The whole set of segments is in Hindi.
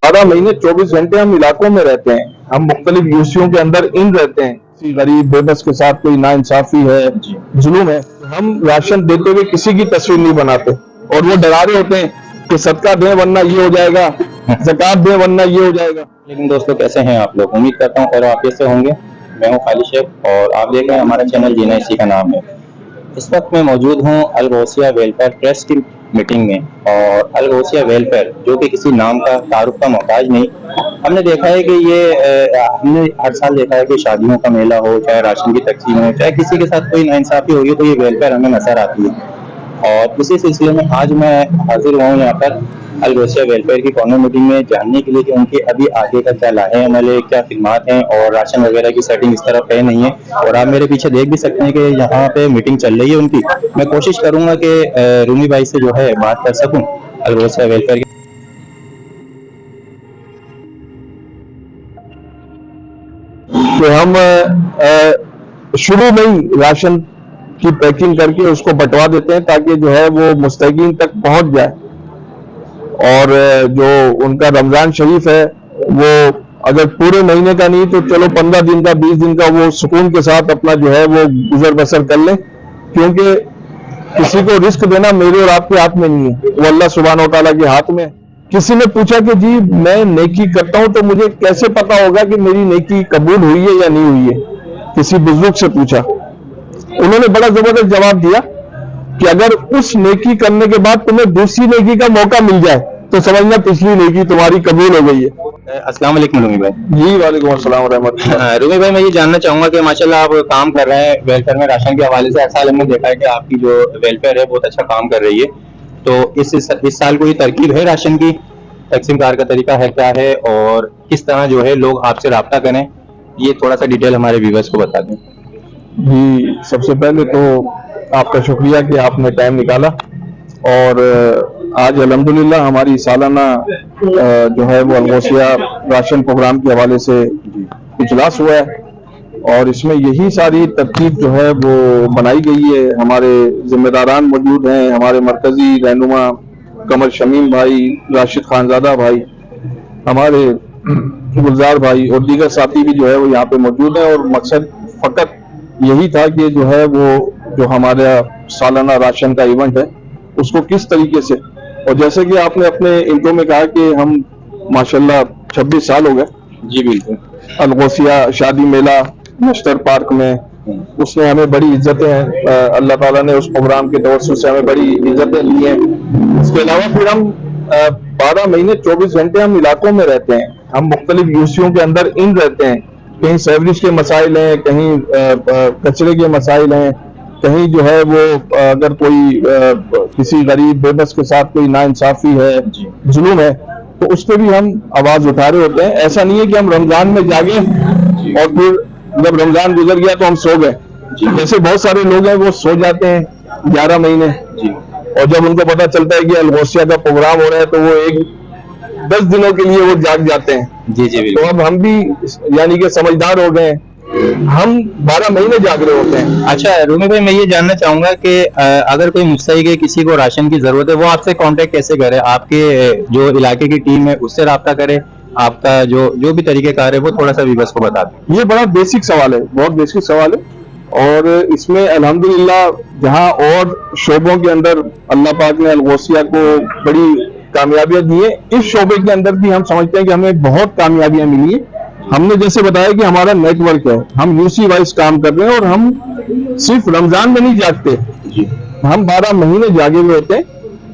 12 महीने 24 घंटे हम इलाकों में रहते हैं, हम मुख्तलिफ यूसियों के अंदर इन रहते हैं। किसी गरीब बेबस के साथ कोई नाइंसाफी है, जुल्म है, तो हम राशन देते हुए किसी की तस्वीर नहीं बनाते और वो डरा रहे होते हैं कि सदका दें वरना ये हो जाएगा, ज़कात दें वरना ये हो जाएगा। लेकिन दोस्तों, कैसे हैं आप लोग? उम्मीद करता हूँ खैर आफियत से होंगे। मैं हूँ खालिद शेख और आप देख रहे हैं हमारा चैनल जीना इसी का नाम है। इस वक्त मैं मौजूद हूँ अल गौसिया वेलफेयर ट्रस्ट की मीटिंग में। और अल गौसिया वेलफेयर जो कि किसी नाम का तारुफ का मोहताज नहीं, हमने देखा है कि हमने हर साल देखा है कि शादियों का मेला हो, चाहे राशन की तकसीम हो, चाहे किसी के साथ कोई नाइंसाफी हो रही तो ये वेलफेयर हमें नजर आती है। और इसी सिलसिले में आज मैं हाजिर हुआ हूँ यहाँ पर अल गौसिया वेलफेयर की कॉर्नर मीटिंग में जानने के लिए कि उनके अभी आगे का क्या लाहे अमल है, क्या खिदमात हैं और राशन वगैरह की सेटिंग इस तरफ है नहीं है। और आप मेरे पीछे देख भी सकते हैं कि यहाँ पे मीटिंग चल रही है उनकी। मैं कोशिश करूंगा कि रूमी भाई से जो है बात कर सकूं अल गौसिया वेलफेयर की। तो हम शुरू में ही राशन की पैकिंग करके उसको बंटवा देते हैं ताकि जो है वो मुस्तहीकीन तक पहुंच जाए। और जो उनका रमजान शरीफ है वो अगर पूरे महीने का नहीं तो चलो 15 दिन का 20 दिन का वो सुकून के साथ अपना जो है वो गुजर बसर कर लें, क्योंकि किसी को रिस्क देना मेरे और आपके हाथ में नहीं है, वो अल्लाह सुब्हानो तआला के हाथ में। किसी ने पूछा कि जी मैं नेकी करता हूं तो मुझे कैसे पता होगा कि मेरी नेकी कबूल हुई है या नहीं हुई है? किसी बुजुर्ग से पूछा, उन्होंने बड़ा जबरदस्त जवाब दिया कि अगर उस नेकी करने के बाद तुम्हें दूसरी नेकी का मौका मिल जाए तो समझना पिछली नेकी तुम्हारी कबूल हो गई है। अस्सलाम वालेकुम रूमी भाई। जी वालेकुम अस्सलाम व रहमतुल्लाह। रूमी भाई, मैं ये जानना चाहूंगा कि माशाल्लाह आप काम कर रहे हैं वेलफेयर में राशन के हवाले से। हर साल हमने देखा है कि आपकी जो वेलफेयर है बहुत अच्छा काम कर रही है। तो इस साल कोई तरकीब है राशन की? तकसीम कार का तरीका है क्या है और किस तरह जो है लोग आपसे रब्ता करें, ये थोड़ा सा डिटेल हमारे व्यूअर्स को बता दें। जी, सबसे पहले तो आपका शुक्रिया कि आपने टाइम निकाला। और आज अल्हम्दुलिल्लाह हमारी सालाना जो है वो अल गौसिया राशन प्रोग्राम के हवाले से इजलास हुआ है और इसमें यही सारी तरकीब जो है वो बनाई गई है। हमारे जिम्मेदारान मौजूद हैं, हमारे मरकजी रहनुमा कमर शमीम भाई, राशिद खानजादा भाई, हमारे गुलजार भाई और दीगर साथी भी जो है वो यहाँ पे मौजूद हैं। और मकसद फकत यही था कि जो है वो जो हमारा सालाना राशन का इवेंट है उसको किस तरीके से, और जैसे कि आपने अपने इंट्रो में कहा कि हम माशाल्लाह 26 साल हो गए। जी बिल्कुल। अल गौसिया शादी मेला नश्तर पार्क में उसने हमें बड़ी इज्जतें, अल्लाह ताला ने उस प्रोग्राम के तवज्जुह से हमें बड़ी इज्जतें दी हैं। इसके अलावा फिर हम 12 महीने 24 घंटे हम इलाकों में रहते हैं, हम मुख्तलिफ यूसियों के अंदर इन रहते हैं। कहीं सेवरेज के मसाइल हैं, कहीं कचरे के मसाइल हैं, कहीं जो है वो अगर कोई किसी गरीब बेबस के साथ कोई नाइंसाफी है, जुल्म है, तो उस पर भी हम आवाज उठा रहे होते हैं। ऐसा नहीं है कि हम रमजान में जागे और फिर जब रमजान गुजर गया तो हम सो गए। जैसे बहुत सारे लोग हैं वो सो जाते हैं 11 महीने और जब उनको पता चलता है कि अल गौसिया का प्रोग्राम हो रहा है तो वो 10 दिनों के लिए वो जाग जाते हैं। जी जी। तो अब हम भी यानी कि समझदार हो गए, हम 12 महीने जाग रहे होते हैं। अच्छा रूमी भाई, मैं ये जानना चाहूंगा कि अगर कोई मुस्तहिक है, किसी को राशन की जरूरत है, वो आपसे कांटेक्ट कैसे करे? आपके जो इलाके की टीम है उससे राब्ता करे? आपका जो भी तरीकेकार है वो थोड़ा सा व्यूअर्स को बता दें। ये बड़ा बेसिक सवाल है, बहुत बेसिक सवाल है। और इसमें अल्हम्दुलिल्लाह जहां और शोबों के अंदर अल्लाह पाक ने अल गौसिया को बड़ी कामयाबियां दी है, इस शोबे के अंदर भी हम समझते हैं कि हमें बहुत कामयाबियां मिली है। हमने जैसे बताया कि हमारा नेटवर्क है, हम यूसी वाइज काम कर रहे हैं और हम सिर्फ रमजान में नहीं जागते, हम 12 महीने जागे हुए होते हैं।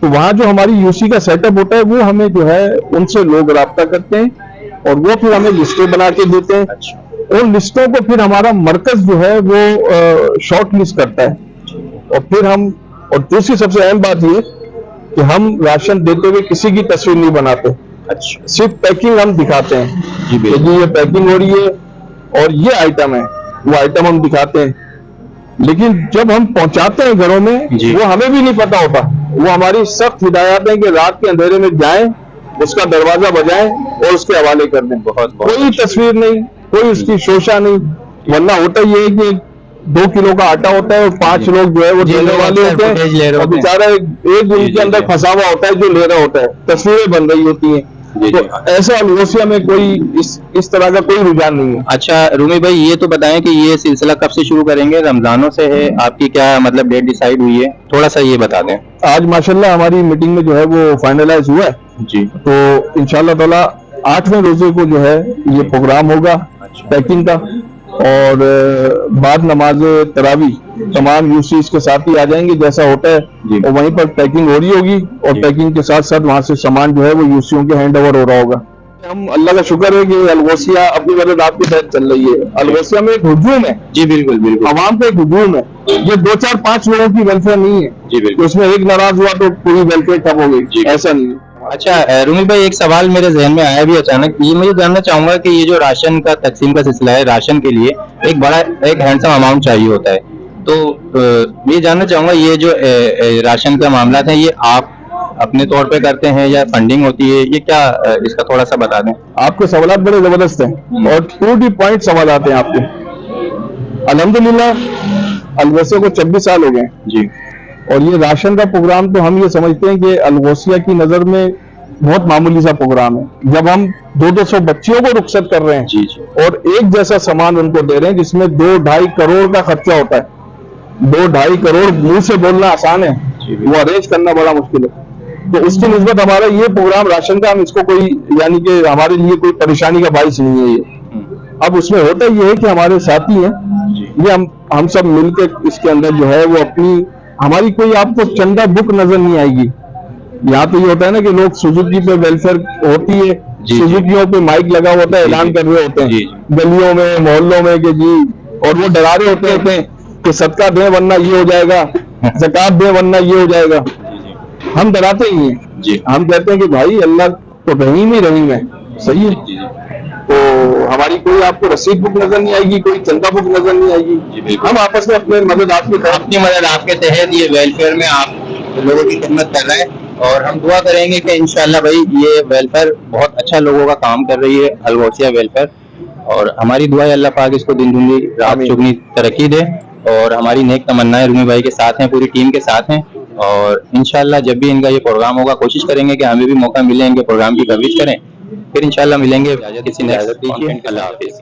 तो वहां जो हमारी यूसी का सेटअप होता है वो हमें जो है उनसे लोग राब्ता करते हैं और वो फिर हमें लिस्टें बना के देते हैं। उन लिस्टों को फिर हमारा मरकज जो है वो शॉर्ट लिस्ट करता है और फिर हम, और दूसरी सबसे अहम बात ये कि हम राशन देते हुए किसी की तस्वीर नहीं बनाते। अच्छा, सिर्फ पैकिंग हम दिखाते हैं जी, ये पैकिंग हो रही है और ये आइटम है, वो आइटम हम दिखाते हैं। लेकिन जब हम पहुंचाते हैं घरों में वो हमें भी नहीं पता होता। वो हमारी सख्त हिदायत है कि रात के अंधेरे में जाएं, उसका दरवाजा बजाएं और उसके हवाले कर दें। कोई तस्वीर नहीं, कोई उसकी शोशा नहीं, वरना होता ये है कि 2 किलो का आटा होता है और 5 लोग जो है वो देने वाले होते हैं और बेचारा एक उनके अंदर फंसा हुआ होता है जो ले रहा होता है, तस्वीरें बन रही होती हैं। जी, तो ऐसा अलगोसिया में कोई इस तरह का कोई रुझान नहीं है। अच्छा रूमी भाई, ये तो बताएं कि ये सिलसिला कब से शुरू करेंगे? रमजानों से है आपकी, क्या मतलब डेट डिसाइड हुई है? थोड़ा सा ये बता दें। आज माशाल्लाह हमारी मीटिंग में जो है वो फाइनलाइज हुआ है, जी। तो इंशाल्लाह ताला 8वें रोजे को जो है ये प्रोग्राम होगा पैकिंग का, और बाद नमाज तरावी तमाम यूसी के साथ ही आ जाएंगे जैसा होता है, जी। और वहीं पर पैकिंग हो रही होगी, और जी। पैकिंग के साथ साथ वहां से सामान जो है वो यूसीओं के हैंड ओवर हो रहा होगा। हम अल्लाह का शुक्र है कि अलगोसिया अपनी मदद आपके तहत चल रही है। अलगोसिया में एक हुजूम है, जी बिल्कुल बिल्कुल। आवाम का एक हुजूम है, ये 2 4 5 लोगों की वेलफेयर नहीं है जी कि बिल्कुल। उसमें एक नाराज हुआ तो पूरी वेलफेयर ठप हो जी। गई, ऐसा नहीं है। अच्छा रूमी भाई, एक सवाल मेरे जहन में आया भी अचानक, ये मुझे जानना चाहूंगा कि ये जो राशन का तकसीम का सिलसिला है, राशन के लिए एक बड़ा एक हैंडसम अमाउंट चाहिए होता है, तो ये जानना चाहूंगा ये जो राशन का मामला है, ये आप अपने तौर पे करते हैं या फंडिंग होती है, ये क्या इसका थोड़ा सा बता दें। आपके सवाल बड़े जबरदस्त हैं और टू दी पॉइंट सवाल आते हैं आपके। अल्हम्दुलिल्लाह अलगोसिया को 26 साल हो गए जी। और ये राशन का प्रोग्राम तो हम ये समझते हैं कि अलगोसिया की नजर में बहुत मामूली सा प्रोग्राम है। जब हम 200 बच्चियों को रुखसत कर रहे हैं जी जी। और एक जैसा सामान उनको दे रहे हैं जिसमें 2-2.5 करोड़ का खर्चा होता है, 2-2.5 करोड़ मुंह से बोलना आसान है, वो अरेंज करना बड़ा मुश्किल है। तो उसकी निस्बत हमारा ये प्रोग्राम राशन का, हम इसको कोई यानी कि हमारे लिए कोई परेशानी का बाइस नहीं है ये। अब उसमें होता ये है कि हमारे साथी हैं, ये हम सब मिलकर इसके अंदर जो है वो अपनी, हमारी कोई आपको चंदा बुक नजर नहीं आएगी। यहाँ तो ये होता है ना कि लोग सुजुकी पे वेलफेयर होती है, सुजुकियों पे माइक लगा होता है, ऐलान कर रहे होते हैं गलियों में मोहल्लों में कि जी, और वो डरा रहे होते हैं कि सदका दें वरना ये हो जाएगा, ज़कात दें वरना ये हो जाएगा। हम डराते ही हैं जी, हम कहते हैं कि भाई अल्लाह तो रहीम ही रहीम है, सही है। तो हमारी कोई आपको रसीद बुक नजर नहीं आएगी, कोई चंदा बुक नजर नहीं आएगी। हम आपस में अपने मदद अपनी मदद आपके तहत ये वेलफेयर में आप लोगों की खिदमत कर रहे हैं, और हम दुआ करेंगे कि इंशाल्लाह भाई ये वेलफेयर बहुत अच्छा लोगों का काम कर रही है, अलगोसिया वेलफेयर, और हमारी दुआ है अल्लाह पाक इसको दिन दुनी रात चौगुनी तरक्की दे, और हमारी नेक तमन्नाएं रूमी भाई के साथ हैं, पूरी टीम के साथ हैं, और इंशाल्लाह जब भी इनका ये प्रोग्राम होगा कोशिश करेंगे कि हमें भी मौका मिले इनके प्रोग्राम की कवरेज करें, फिर इंशाल्लाह मिलेंगे। किसी ने इजाजत दीजिए, अल्लाह हाफिज।